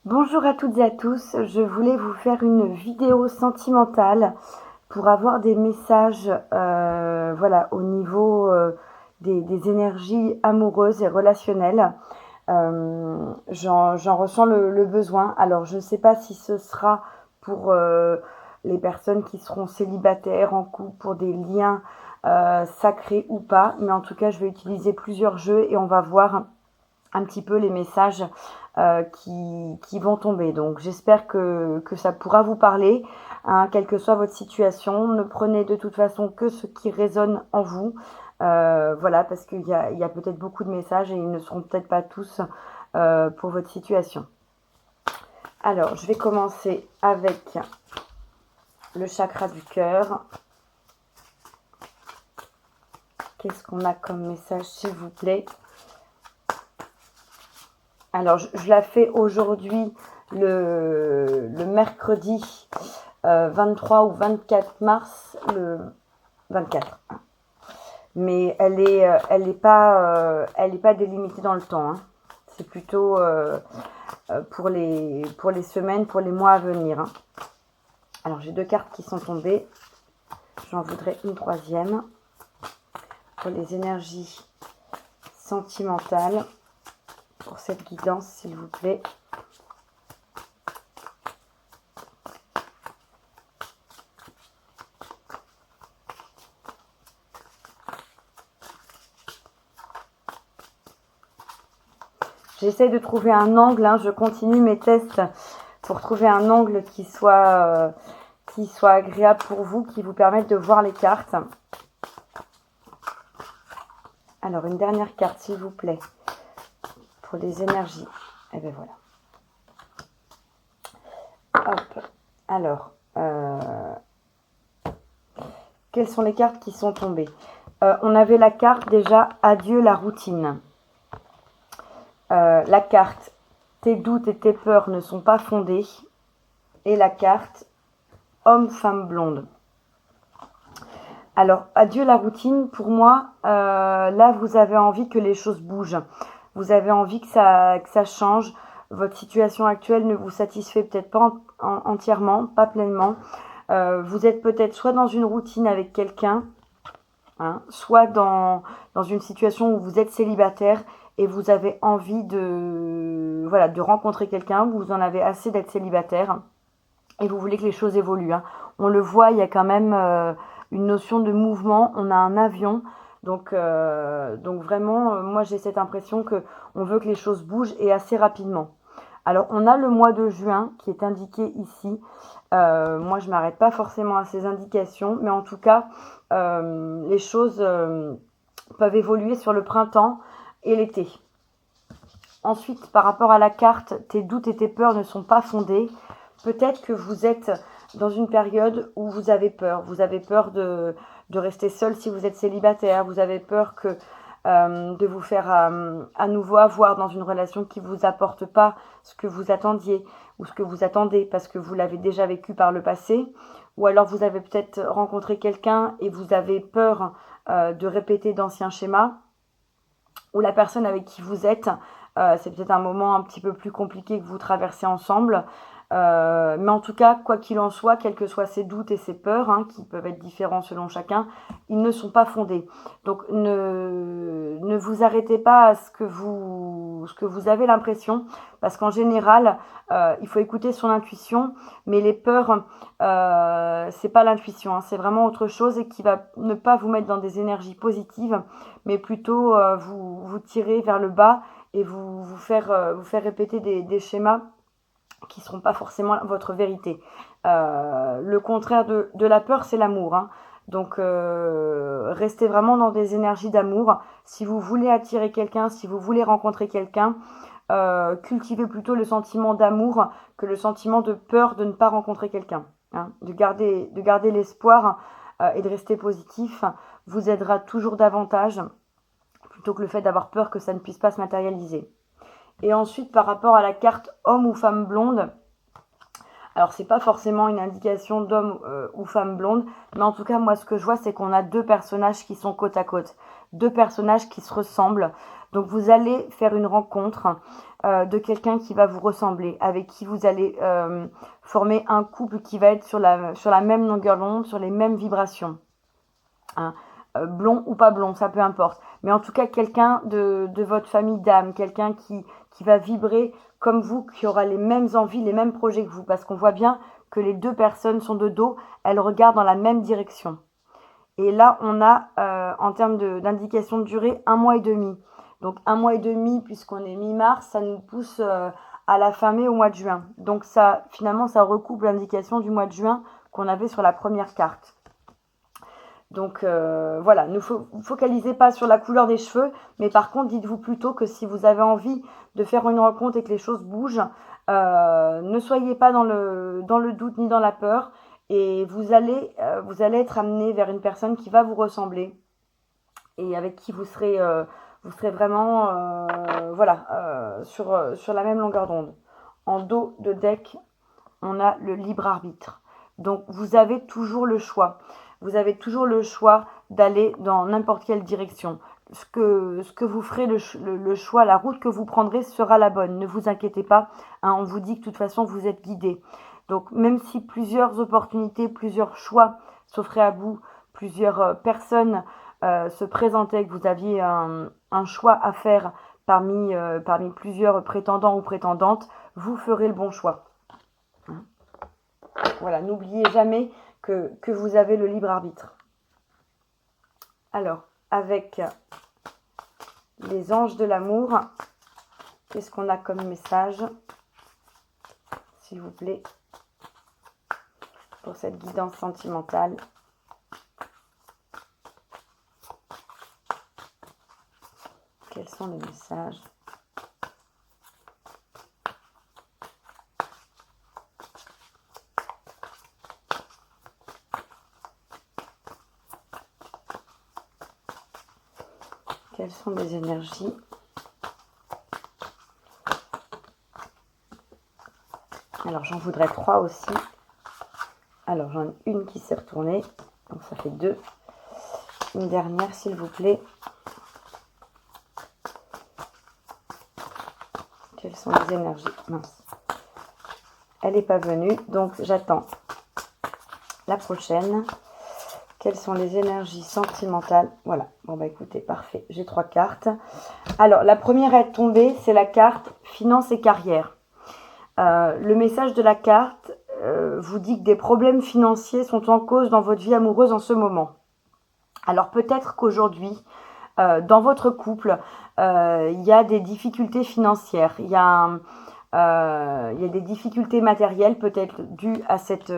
Bonjour à toutes et à tous, je voulais vous faire une vidéo sentimentale pour avoir des messages voilà, au niveau des énergies amoureuses et relationnelles. J'en ressens le besoin. Alors je ne sais pas si ce sera pour les personnes qui seront célibataires, en couple, pour des liens sacrés ou pas, mais en tout cas je vais utiliser plusieurs jeux et on va voir un petit peu les messages qui vont tomber. Donc j'espère que ça pourra vous parler, hein, quelle que soit votre situation. Ne prenez de toute façon que ce qui résonne en vous. Voilà, parce qu'il y a peut-être beaucoup de messages et ils ne seront peut-être pas tous pour votre situation. Alors, je vais commencer avec le chakra du cœur. Qu'est-ce qu'on a comme message, s'il vous plaît? Alors, je la fais aujourd'hui le mercredi 23 ou 24 mars, le 24. Mais elle est pas délimitée dans le temps, hein. C'est plutôt pour les semaines, pour les mois à venir, hein. Alors, j'ai 2 cartes qui sont tombées. J'en voudrais une troisième pour les énergies sentimentales. Pour cette guidance, s'il vous plaît. J'essaie de trouver un angle, hein, je continue mes tests pour trouver un angle qui soit agréable pour vous, qui vous permette de voir les cartes. Alors, une dernière carte, s'il vous plaît, pour les énergies. Et bien voilà. Hop. Alors, quelles sont les cartes qui sont tombées? On avait la carte déjà « Adieu la routine ». La carte « Tes doutes et tes peurs ne sont pas fondés ». Et la carte « Homme, femme blonde ». Alors, adieu la routine, pour moi, là, vous avez envie que les choses bougent. Vous avez envie que ça change. Votre situation actuelle ne vous satisfait peut-être pas entièrement, pas pleinement. Vous êtes peut-être soit dans une routine avec quelqu'un, hein, soit dans une situation où vous êtes célibataire et vous avez envie de rencontrer quelqu'un. Vous en avez assez d'être célibataire et vous voulez que les choses évoluent, hein. On le voit, il y a quand même une notion de mouvement. On a un avion, donc vraiment, moi j'ai cette impression que on veut que les choses bougent et assez rapidement. Alors on a le mois de juin qui est indiqué ici. Moi je m'arrête pas forcément à ces indications, mais en tout cas les choses peuvent évoluer sur le printemps et l'été. Ensuite, par rapport à la carte, tes doutes et tes peurs ne sont pas fondés. Peut-être que vous êtes dans une période où vous avez peur. Vous avez peur de rester seul si vous êtes célibataire. Vous avez peur de vous faire à nouveau avoir dans une relation qui ne vous apporte pas ce que vous attendiez ou ce que vous attendez parce que vous l'avez déjà vécu par le passé. Ou alors vous avez peut-être rencontré quelqu'un et vous avez peur de répéter d'anciens schémas. Ou la personne avec qui vous êtes, c'est peut-être un moment un petit peu plus compliqué que vous traversez ensemble. Mais en tout cas, quoi qu'il en soit, quels que soient ces doutes et ces peurs, hein, qui peuvent être différents selon chacun, ils ne sont pas fondés. Donc ne vous arrêtez pas à ce que vous avez l'impression, parce qu'en général, il faut écouter son intuition, mais les peurs, c'est pas l'intuition, hein, c'est vraiment autre chose et qui va ne pas vous mettre dans des énergies positives, mais plutôt vous tirer vers le bas et vous faire répéter des schémas qui ne seront pas forcément votre vérité. Le contraire de la peur, c'est l'amour, hein. Donc, restez vraiment dans des énergies d'amour. Si vous voulez attirer quelqu'un, si vous voulez rencontrer quelqu'un, cultivez plutôt le sentiment d'amour que le sentiment de peur de ne pas rencontrer quelqu'un, hein. De garder l'espoir et de rester positif vous aidera toujours davantage plutôt que le fait d'avoir peur que ça ne puisse pas se matérialiser. Et ensuite, par rapport à la carte homme ou femme blonde, alors c'est pas forcément une indication d'homme ou femme blonde, mais en tout cas, moi, ce que je vois, c'est qu'on a deux personnages qui sont côte à côte. Deux personnages qui se ressemblent. Donc vous allez faire une rencontre de quelqu'un qui va vous ressembler, avec qui vous allez former un couple qui va être sur la même longueur d'onde, sur les mêmes vibrations. Hein. Blond ou pas blond, ça peu importe. Mais en tout cas, quelqu'un de votre famille d'âme, quelqu'un qui va vibrer comme vous, qui aura les mêmes envies, les mêmes projets que vous. Parce qu'on voit bien que les deux personnes sont de dos, elles regardent dans la même direction. Et là, on a, en termes d'indication de durée, 1 mois et demi. Donc 1 mois et demi, puisqu'on est mi-mars, ça nous pousse à la fin mai, au mois de juin. Donc ça, finalement, ça recoupe l'indication du mois de juin qu'on avait sur la première carte. Donc voilà, ne focalisez pas sur la couleur des cheveux, mais par contre, dites-vous plutôt que si vous avez envie de faire une rencontre et que les choses bougent, ne soyez pas dans le doute ni dans la peur, et vous allez être amené vers une personne qui va vous ressembler et avec qui vous serez vraiment sur la même longueur d'onde. En dos de deck, on a le libre arbitre. Donc vous avez toujours le choix. Vous avez toujours le choix d'aller dans n'importe quelle direction. Ce que vous ferez, le choix, la route que vous prendrez sera la bonne. Ne vous inquiétez pas. Hein, on vous dit que de toute façon, vous êtes guidé. Donc même si plusieurs opportunités, plusieurs choix s'offraient à vous, plusieurs personnes se présentaient, que vous aviez un choix à faire parmi plusieurs prétendants ou prétendantes, vous ferez le bon choix. Hein. Voilà, n'oubliez jamais que vous avez le libre arbitre. Alors, avec les anges de l'amour, qu'est-ce qu'on a comme message, s'il vous plaît, pour cette guidance sentimentale? Quels sont les messages? Quelles sont les énergies? Alors, j'en voudrais 3 aussi. Alors, j'en ai une qui s'est retournée. Donc, ça fait 2. Une dernière, s'il vous plaît. Quelles sont les énergies? Mince. Elle n'est pas venue, donc j'attends la prochaine. Quelles sont les énergies sentimentales? Voilà. Bon, bah écoutez, parfait. J'ai 3 cartes. Alors, la première à être tombée, c'est la carte Finances et Carrière. Le message de la carte vous dit que des problèmes financiers sont en cause dans votre vie amoureuse en ce moment. Alors, peut-être qu'aujourd'hui, dans votre couple, il y a des difficultés financières. Il y a des difficultés matérielles peut-être dues à cette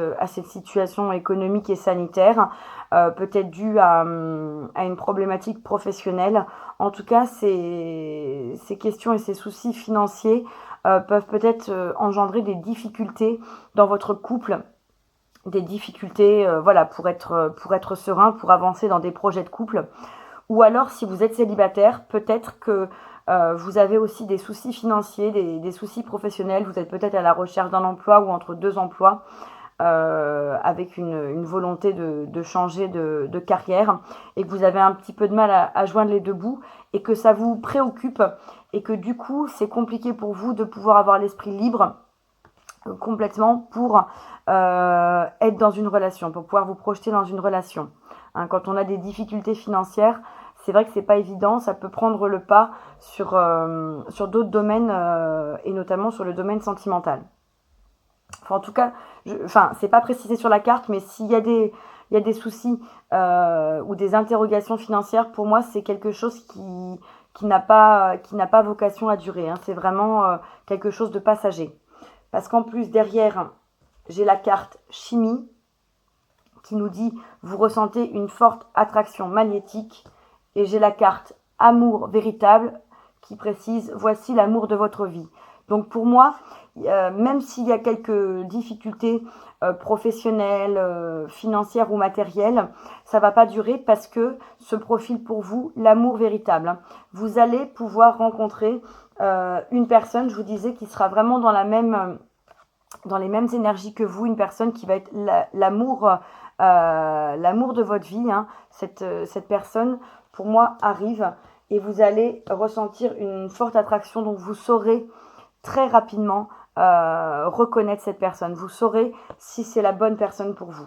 situation économique et sanitaire, peut-être dues à une problématique professionnelle. En tout cas, ces questions et ces soucis financiers peuvent peut-être engendrer des difficultés dans votre couple, des difficultés pour être serein, pour avancer dans des projets de couple. Ou alors, si vous êtes célibataire, peut-être que vous avez aussi des soucis financiers, des soucis professionnels. Vous êtes peut-être à la recherche d'un emploi ou entre 2 emplois, avec une volonté de changer de carrière, et que vous avez un petit peu de mal à joindre les deux bouts, et que ça vous préoccupe, et que du coup, c'est compliqué pour vous de pouvoir avoir l'esprit libre complètement pour être dans une relation, pour pouvoir vous projeter dans une relation. Hein, quand on a des difficultés financières, c'est vrai que c'est pas évident, ça peut prendre le pas sur d'autres domaines, et notamment sur le domaine sentimental. Enfin, en tout cas, c'est pas précisé sur la carte, mais s'il y a des soucis ou des interrogations financières, pour moi, c'est quelque chose qui n'a pas vocation à durer. Hein. C'est vraiment quelque chose de passager. Parce qu'en plus, derrière, j'ai la carte chimie qui nous dit « Vous ressentez une forte attraction magnétique ». Et j'ai la carte amour véritable qui précise « Voici l'amour de votre vie ». Donc pour moi, même s'il y a quelques difficultés professionnelles, financières ou matérielles, ça va pas durer parce que se profile pour vous l'amour véritable. Vous allez pouvoir rencontrer une personne, je vous disais, qui sera vraiment dans les mêmes énergies que vous, une personne qui va être l'amour de votre vie. Hein. Cette personne, pour moi, arrive et vous allez ressentir une forte attraction. Donc vous saurez très rapidement reconnaître cette personne. Vous saurez si c'est la bonne personne pour vous.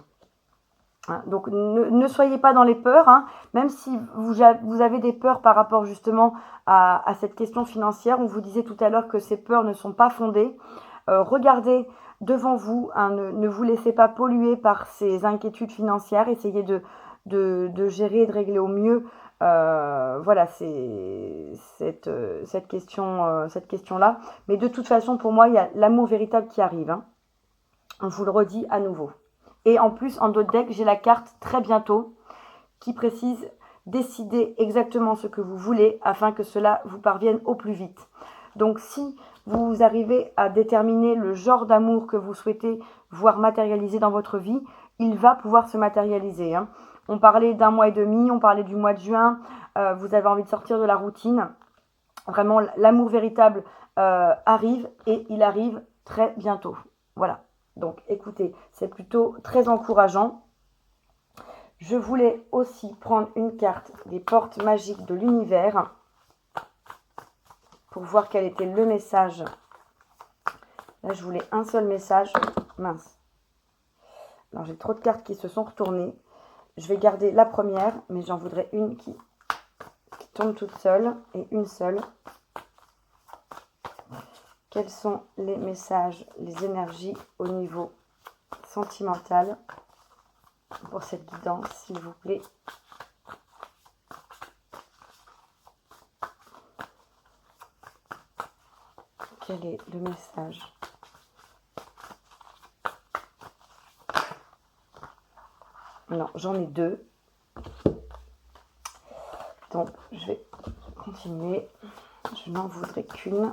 Donc ne soyez pas dans les peurs, hein, même si vous avez des peurs par rapport justement à cette question financière. On vous disait tout à l'heure que ces peurs ne sont pas fondées. Regardez devant vous, hein, ne vous laissez pas polluer par ces inquiétudes financières. Essayez de gérer et de régler au mieux voilà, c'est cette question-là. Mais de toute façon, pour moi, il y a l'amour véritable qui arrive. Hein. On vous le redit à nouveau. Et en plus, en d'autres decks, j'ai la carte très bientôt qui précise décidez exactement ce que vous voulez afin que cela vous parvienne au plus vite. Donc si vous arrivez à déterminer le genre d'amour que vous souhaitez voir matérialiser dans votre vie, il va pouvoir se matérialiser. Hein. On parlait d'1 mois et demi, on parlait du mois de juin, vous avez envie de sortir de la routine. Vraiment, l'amour véritable arrive et il arrive très bientôt. Voilà. Donc, écoutez, c'est plutôt très encourageant. Je voulais aussi prendre une carte des portes magiques de l'univers pour voir quel était le message. Là, je voulais un seul message. Mince. Alors, j'ai trop de cartes qui se sont retournées. Je vais garder la première, mais j'en voudrais une qui tombe toute seule et une seule. Quels sont les messages, les énergies au niveau sentimental pour cette guidance, s'il vous plaît? Quel est le message? Non, j'en ai deux. Donc, je vais continuer. Je n'en voudrais qu'une.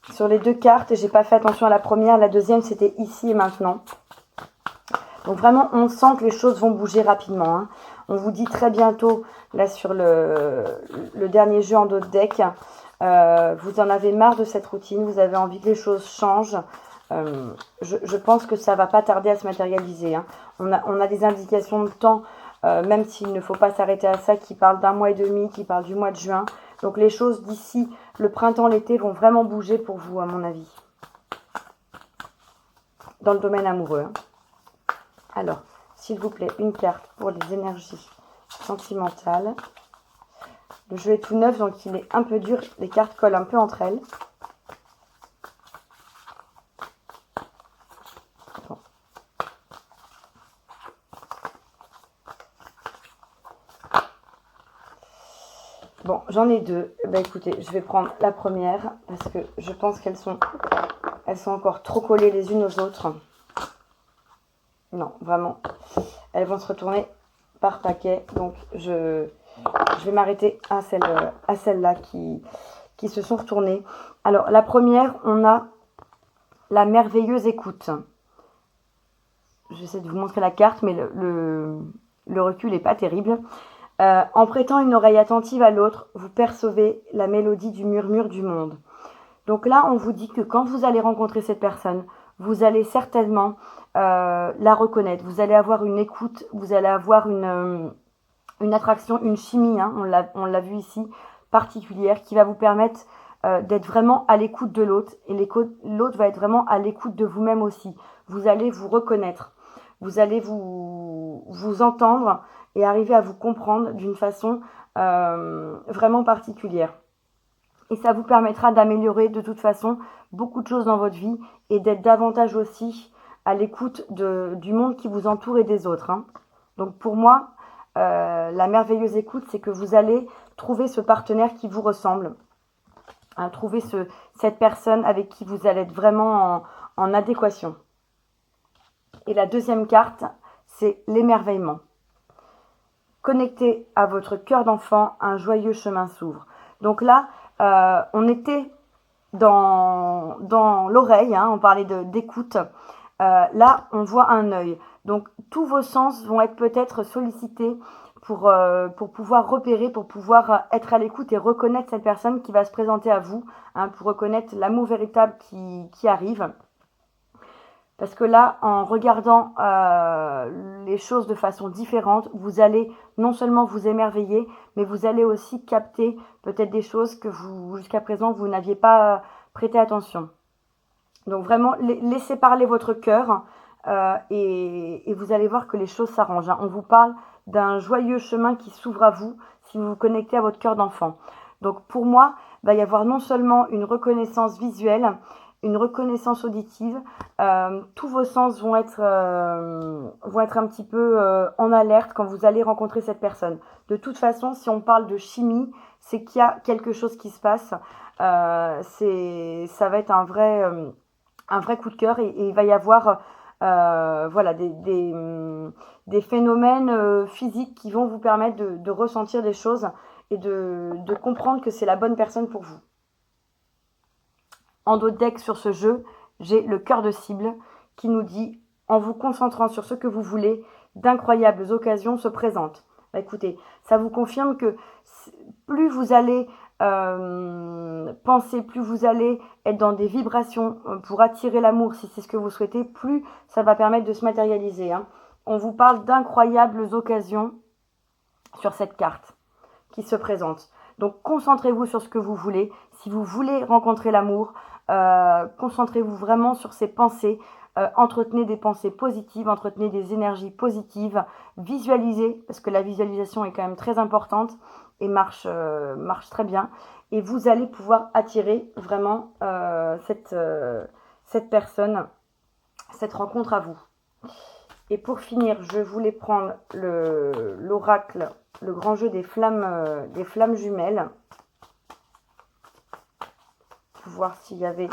Sur les deux cartes, j'ai pas fait attention à la première. La deuxième, c'était ici et maintenant. Donc vraiment, on sent que les choses vont bouger rapidement. Hein. On vous dit très bientôt, là sur le dernier jeu en d'autres decks, vous en avez marre de cette routine, vous avez envie que les choses changent. Je pense que ça va pas tarder à se matérialiser. Hein. On a des indications de temps, même s'il ne faut pas s'arrêter à ça, qui parlent d'1 mois et demi, qui parlent du mois de juin. Donc les choses d'ici le printemps, l'été vont vraiment bouger pour vous, à mon avis. Dans le domaine amoureux. Hein. Alors, s'il vous plaît, une carte pour les énergies sentimentales. Le jeu est tout neuf, donc il est un peu dur. Les cartes collent un peu entre elles. Bon. Bon, j'en ai deux. Ben, écoutez, je vais prendre la première parce que je pense qu'elles sont encore trop collées les unes aux autres. Non, vraiment. Elles vont se retourner par paquet. Donc, je vais m'arrêter à celles-là qui se sont retournées. Alors, la première, on a la merveilleuse écoute. J'essaie de vous montrer la carte, mais le recul n'est pas terrible. En prêtant une oreille attentive à l'autre, vous percevez la mélodie du murmure du monde. Donc là, on vous dit que quand vous allez rencontrer cette personne, vous allez certainement la reconnaître. Vous allez avoir une écoute, vous allez avoir une attraction, une chimie, hein, on l'a vu ici, particulière, qui va vous permettre d'être vraiment à l'écoute de l'autre. Et l'autre va être vraiment à l'écoute de vous-même aussi. Vous allez vous reconnaître. Vous allez vous entendre et arriver à vous comprendre d'une façon vraiment particulière. Et ça vous permettra d'améliorer de toute façon beaucoup de choses dans votre vie et d'être davantage aussi à l'écoute du monde qui vous entoure et des autres. Hein. Donc pour moi, la merveilleuse écoute, c'est que vous allez trouver ce partenaire qui vous ressemble. Hein, trouver cette personne avec qui vous allez être vraiment en adéquation. Et la deuxième carte, c'est l'émerveillement. Connecté à votre cœur d'enfant, un joyeux chemin s'ouvre. Donc là, on était dans l'oreille, hein, on parlait d'écoute. Là, on voit un œil. Donc, tous vos sens vont être peut-être sollicités pour pouvoir repérer, pour pouvoir être à l'écoute et reconnaître cette personne qui va se présenter à vous, hein, pour reconnaître l'amour véritable qui arrive. Parce que là, en regardant les choses de façon différente, vous allez non seulement vous émerveiller, mais vous allez aussi capter peut-être des choses que vous, jusqu'à présent, vous n'aviez pas prêté attention. Donc vraiment, laissez parler votre cœur et vous allez voir que les choses s'arrangent, hein. On vous parle d'un joyeux chemin qui s'ouvre à vous si vous vous connectez à votre cœur d'enfant. Donc pour moi, il va y avoir non seulement une reconnaissance visuelle, une reconnaissance auditive, tous vos sens vont être un petit peu en alerte quand vous allez rencontrer cette personne. De toute façon, si on parle de chimie, c'est qu'il y a quelque chose qui se passe. Ça va être un vrai coup de cœur et il va y avoir voilà, des phénomènes physiques qui vont vous permettre de ressentir des choses et de comprendre que c'est la bonne personne pour vous. En dos de deck sur ce jeu, j'ai le cœur de cible qui nous dit, en vous concentrant sur ce que vous voulez, d'incroyables occasions se présentent. Bah, écoutez, ça vous confirme que plus vous allez penser, plus vous allez être dans des vibrations pour attirer l'amour, si c'est ce que vous souhaitez, plus ça va permettre de se matérialiser, hein. On vous parle d'incroyables occasions sur cette carte qui se présente. Donc concentrez-vous sur ce que vous voulez. Si vous voulez rencontrer l'amour, concentrez-vous vraiment sur ces pensées. Entretenez des pensées positives, entretenez des énergies positives, visualisez, parce que la visualisation est quand même très importante et marche très bien. Et vous allez pouvoir attirer vraiment cette personne, cette rencontre à vous. Et pour finir, je voulais prendre l'oracle, le grand jeu des flammes jumelles, pour voir s'il y avait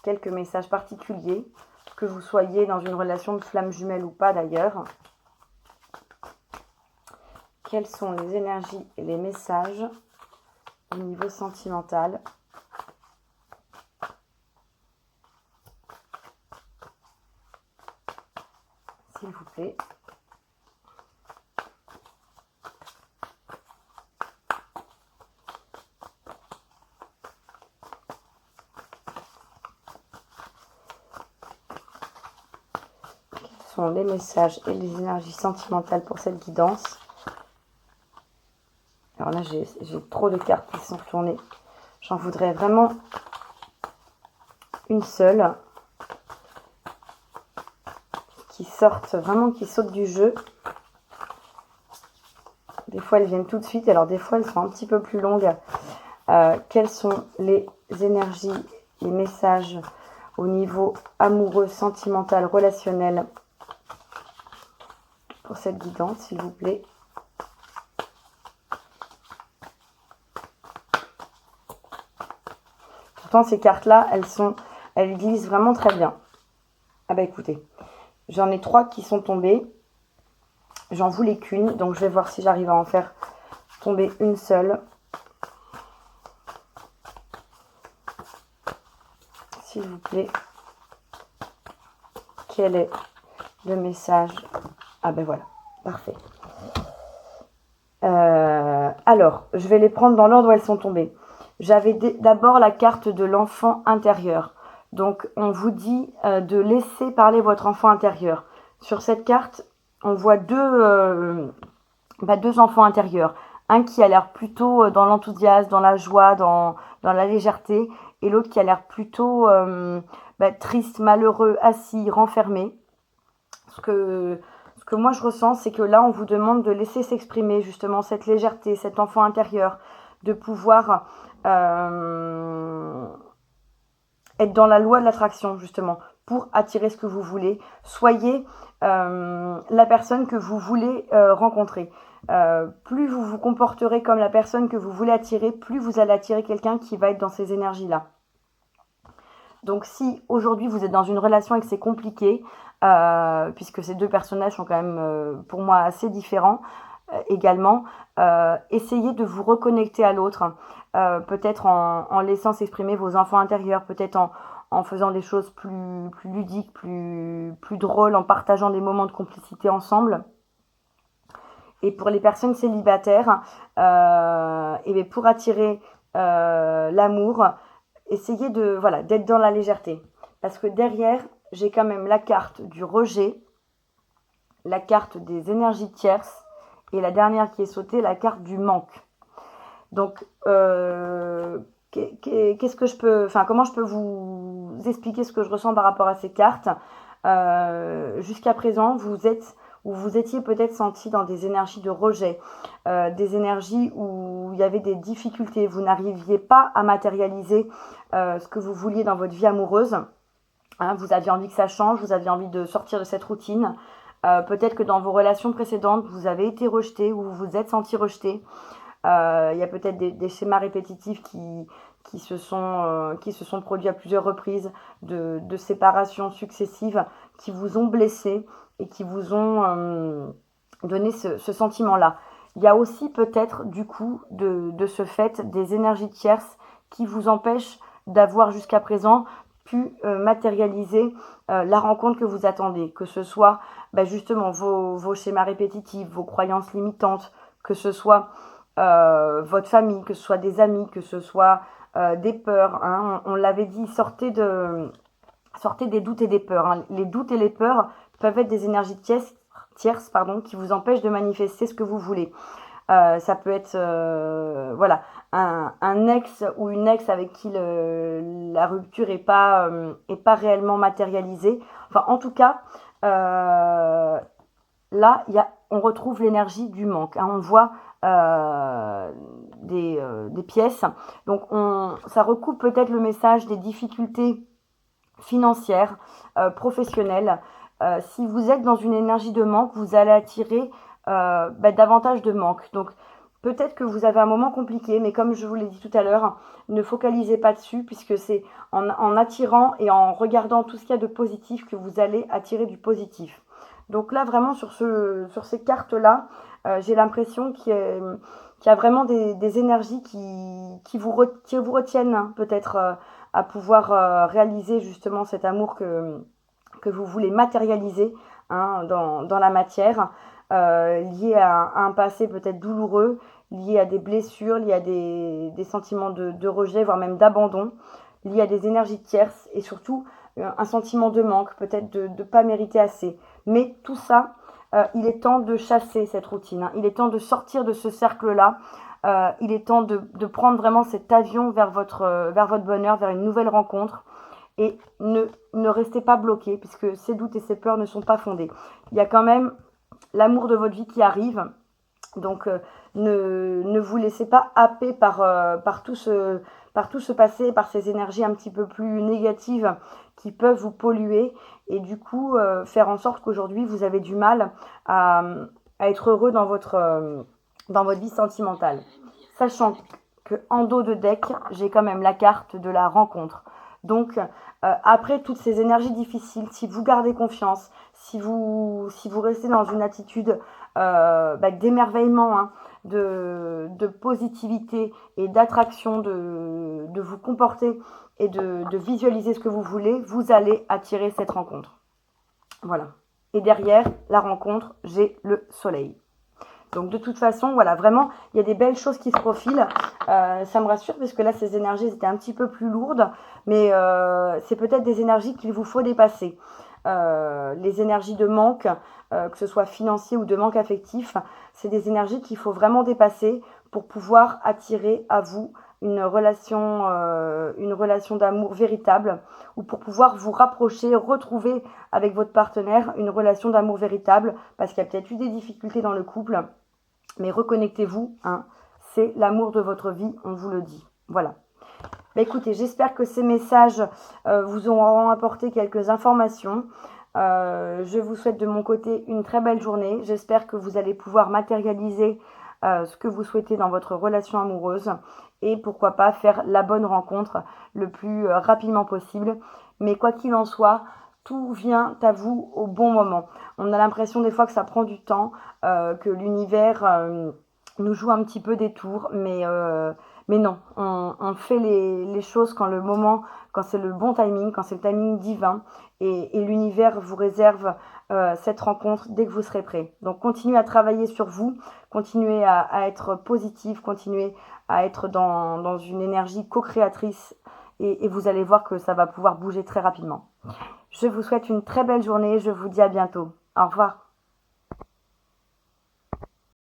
quelques messages particuliers, que vous soyez dans une relation de flammes jumelles ou pas d'ailleurs. Quelles sont les énergies et les messages au niveau sentimental ? S'il vous plaît. Quels sont les messages et les énergies sentimentales pour cette guidance ? Alors là, j'ai trop de cartes qui sont tournées. J'en voudrais vraiment une seule qui saute du jeu. Des fois, elles viennent tout de suite. Alors, des fois, elles sont un petit peu plus longues. Quelles sont les énergies, les messages au niveau amoureux, sentimental, relationnel pour cette guidance, s'il vous plaît. Pourtant, ces cartes-là, elles glissent vraiment très bien. Ah bah écoutez, j'en ai 3 qui sont tombées. J'en voulais qu'une, donc je vais voir si j'arrive à en faire tomber une seule. S'il vous plaît. Quel est le message? Ah ben voilà, parfait. Alors, je vais les prendre dans l'ordre où elles sont tombées. J'avais d'abord la carte de l'enfant intérieur. Donc, on vous dit de laisser parler votre enfant intérieur. Sur cette carte, on voit deux enfants intérieurs. Un qui a l'air plutôt dans l'enthousiasme, dans la joie, dans la légèreté. Et l'autre qui a l'air plutôt triste, malheureux, assis, renfermé. Ce que moi je ressens, c'est que là, on vous demande de laisser s'exprimer justement cette légèreté, cet enfant intérieur, de pouvoir être dans la loi de l'attraction, justement, pour attirer ce que vous voulez. Soyez la personne que vous voulez rencontrer. Plus vous vous comporterez comme la personne que vous voulez attirer, plus vous allez attirer quelqu'un qui va être dans ces énergies-là. Donc si aujourd'hui vous êtes dans une relation et que c'est compliqué, puisque ces deux personnages sont quand même pour moi assez différents également, essayez de vous reconnecter à l'autre, peut-être en laissant s'exprimer vos enfants intérieurs, peut-être en faisant des choses plus ludiques, plus drôles, en partageant des moments de complicité ensemble. Et pour les personnes célibataires, et pour attirer l'amour, essayez d'être dans la légèreté. Parce que derrière, j'ai quand même la carte du rejet, la carte des énergies tierces et la dernière qui est sautée, la carte du manque. Donc, qu'est-ce que je peux, enfin, comment je peux vous expliquer ce que je ressens par rapport à ces cartes? Jusqu'à présent, vous êtes ou vous étiez peut-être senti dans des énergies de rejet, des énergies où il y avait des difficultés, vous n'arriviez pas à matérialiser ce que vous vouliez dans votre vie amoureuse. Hein, vous aviez envie que ça change, vous aviez envie de sortir de cette routine. Peut-être que dans vos relations précédentes, vous avez été rejeté ou vous vous êtes senti rejeté. Il y a peut-être des schémas répétitifs qui se sont produits à plusieurs reprises, de séparations successives qui vous ont blessé et qui vous ont donné ce sentiment-là. Il y a aussi peut-être du coup de ce fait des énergies tierces qui vous empêchent d'avoir jusqu'à présent pu matérialiser la rencontre que vous attendez, que ce soit justement vos schémas répétitifs, vos croyances limitantes, que ce soit votre famille, que ce soit des amis, que ce soit des peurs. Hein. On l'avait dit, sortez des doutes et des peurs. Hein. Les doutes et les peurs peuvent être des énergies tierces qui vous empêchent de manifester ce que vous voulez. Ça peut être voilà un ex ou une ex avec qui la rupture est pas réellement matérialisée. Enfin, en tout cas, là, on retrouve l'énergie du manque. Hein. On voit des pièces. Donc, ça recoupe peut-être le message des difficultés financières, professionnelles. Si vous êtes dans une énergie de manque, vous allez attirer davantage de manque. Donc, peut-être que vous avez un moment compliqué, mais comme je vous l'ai dit tout à l'heure, ne focalisez pas dessus, puisque c'est en attirant et en regardant tout ce qu'il y a de positif que vous allez attirer du positif. Donc là, vraiment, sur ces cartes-là, j'ai l'impression qu'il y a vraiment des énergies qui vous retiennent, hein, peut-être à pouvoir réaliser justement cet amour que vous voulez matérialiser, hein, dans la matière, lié à un passé peut-être douloureux, lié à des blessures, lié à des sentiments de rejet, voire même d'abandon, lié à des énergies tierces et surtout un sentiment de manque, peut-être de ne pas mériter assez. Mais tout ça, il est temps de chasser cette routine. Hein. Il est temps de sortir de ce cercle-là. Il est temps de prendre vraiment cet avion vers votre bonheur, vers une nouvelle rencontre. Et ne restez pas bloqué, puisque ces doutes et ces peurs ne sont pas fondés. Il y a quand même l'amour de votre vie qui arrive. Donc, ne vous laissez pas happer par tout ce passé, par ces énergies un petit peu plus négatives qui peuvent vous polluer et du coup faire en sorte qu'aujourd'hui vous avez du mal à être heureux dans votre vie sentimentale. Sachant qu'en dos de deck, j'ai quand même la carte de la rencontre. Donc, après toutes ces énergies difficiles, si vous gardez confiance, si vous restez dans une attitude d'émerveillement, hein, de positivité et d'attraction, de vous comporter et de visualiser ce que vous voulez, vous allez attirer cette rencontre. Voilà. Et derrière la rencontre, j'ai le soleil. Donc de toute façon, voilà, vraiment, il y a des belles choses qui se profilent. Ça me rassure parce que là, ces énergies étaient un petit peu plus lourdes, mais c'est peut-être des énergies qu'il vous faut dépasser. Les énergies de manque, que ce soit financier ou de manque affectif, c'est des énergies qu'il faut vraiment dépasser pour pouvoir attirer à vous une relation d'amour véritable ou pour pouvoir vous rapprocher, retrouver avec votre partenaire une relation d'amour véritable parce qu'il y a peut-être eu des difficultés dans le couple, mais reconnectez-vous, hein, c'est l'amour de votre vie, on vous le dit. Voilà. Écoutez, j'espère que ces messages vous auront apporté quelques informations. Je vous souhaite de mon côté une très belle journée. J'espère que vous allez pouvoir matérialiser ce que vous souhaitez dans votre relation amoureuse et pourquoi pas faire la bonne rencontre le plus rapidement possible. Mais quoi qu'il en soit, tout vient à vous au bon moment. On a l'impression des fois que ça prend du temps, que l'univers nous joue un petit peu des tours, mais non, on fait les choses quand c'est le bon timing, quand c'est le timing divin, et l'univers vous réserve cette rencontre dès que vous serez prêt. Donc continuez à travailler sur vous, continuez à être positif, continuez à être dans une énergie co-créatrice, et vous allez voir que ça va pouvoir bouger très rapidement. Je vous souhaite une très belle journée. Je vous dis à bientôt. Au revoir.